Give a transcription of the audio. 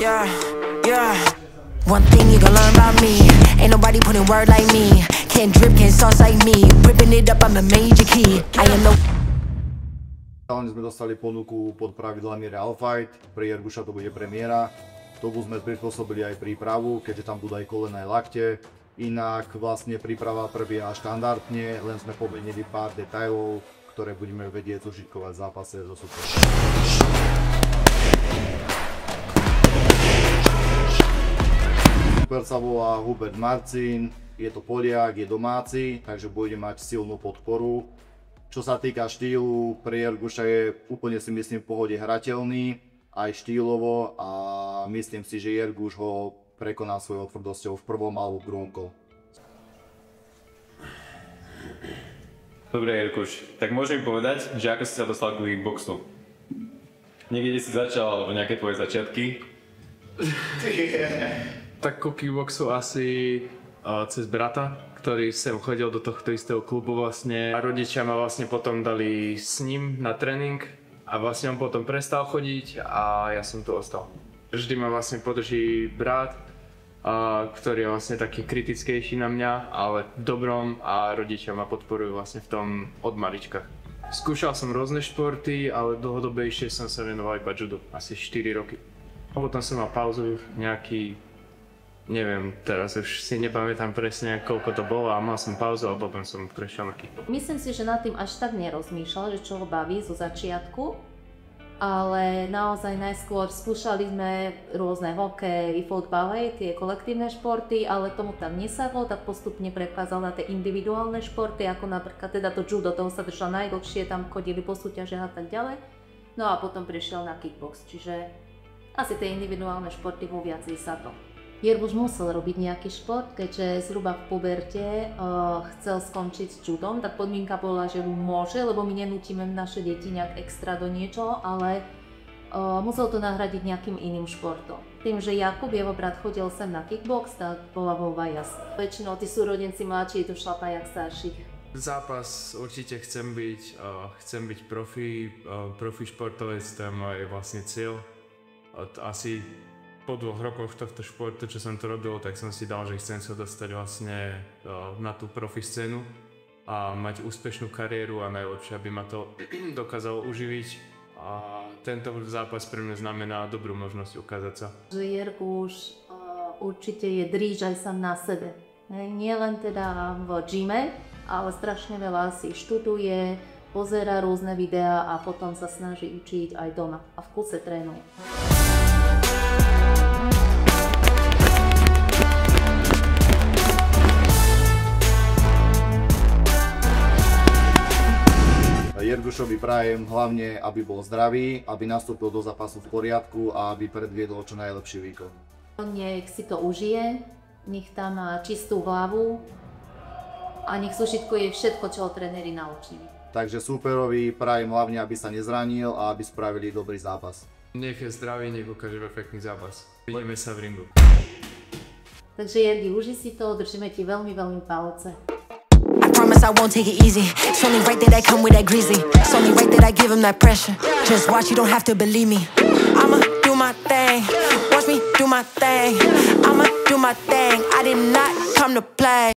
Yeah, yeah. One thing you gon' learn about me, ain't nobody putting word like me. Can't drip, can't sauce like me. Ripping it up, I'm a major key. I am no... Sme dostali ponuku pod pravidlami Real Fight, pre Jerguša to bude premiéra. Tomu sme prispôsobili aj prípravu, keďže tam budú aj kolené lakte. Inak vlastne príprava prebieha štandardne, len sme pomenili pár detailov, ktoré budeme vedieť zužitkovať v zápase so superom. Super sa volá Hubert Marcin, je to Poliak, je domáci, takže bude mať silnú podporu. Čo sa týka štýlu, pre Jerguša je úplne si myslím v pohode hrateľný, aj štýlovo a myslím si, že Jerguš ho prekoná svojou tvrdosťou v prvom alebo v druhom kole. Dobre Jerguš, tak môžem povedať, že ako si sa dostal k kickboxu? Niekde si začal, alebo nejaké tvoje začiatky? Tak ku kickboxu asi cez brata, ktorý sem chodil do tohto istého klubu vlastne. A rodičia ma vlastne potom dali s ním na tréning a vlastne on potom prestal chodiť a ja som tu ostal. Vždy ma vlastne podrží brat, ktorý je vlastne taký kritickejší na mňa, ale v dobrom, a rodičia ma podporujú vlastne v tom od malička. Skúšal som rôzne športy, ale dlhodobejšie som sa venoval iba judu, asi 4 roky. A potom som mal pauzu nejaký, neviem, teraz už si nepamätám presne, koľko to bolo, a mal som pauzu a potom som prešiel na kickbox. Myslím si, že nad tým až tak nerozmýšľal, že čo ho baví zo začiatku, ale naozaj najskôr skúšali sme rôzne hokej, fotbal, tie kolektívne športy, ale tomu tam nesadlo, tak postupne prechádzal na tie individuálne športy, ako napríklad teda to judo, toho sa držal najdlhšie, tam chodili po súťažiach a tak ďalej. No a potom prešiel na kickbox, čiže asi tie individuálne športy mu viac vysadlo. Jerguš musel robiť nejaký šport, keďže zhruba v puberte chcel skončiť s judom, tak podmienka bola, že môže, lebo my nenútime naše deti nejak extra do niečoho, ale musel to nahradiť nejakým iným športom. Tým, že Jakub, jeho brat, chodil sem na kickbox, tak bola voľba jasná. Väčšinou tí súrodenci mladší to šlapá jak starších. Zápas určite chcem byť profi športovec, to je môj vlastne cieľ. Asi po 2 rokoch tohto športu, čo som to robil, tak som si dal, že chcem sa dostať vlastne na tú profi scénu a mať úspešnú kariéru a najlepšie, aby ma to dokázalo uživiť. A tento zápas pre mňa znamená dobrú možnosť ukázať sa. Že Jerguš určite je dríž aj sám na sebe. Nie len teda v gyme, ale strašne veľa si študuje, pozerá rôzne videá a potom sa snaží učiť aj doma a v kuse trénuje. Jergušovi prajem hlavne, aby bol zdravý, aby nastúpil do zápasu v poriadku a aby predviedol čo najlepší výkon. Nech si to užije, nech tam má čistú hlavu a nech zužitkuje všetko, čo ho tréneri naučili. Takže súperovi prajem hlavne, aby sa nezranil a aby spravili dobrý zápas. Nech je zdravý, nech ukáže perfektný zápas. Vidíme sa v ringu. Takže Jergi, uži si to, držíme ti veľmi, veľmi palce. Promise I won't take it easy. It's only right that I come with that greasy. It's only right that I give him that pressure. Just watch, you don't have to believe me. I'ma do my thing. Watch me do my thing. I'ma do my thing. I did not come to play.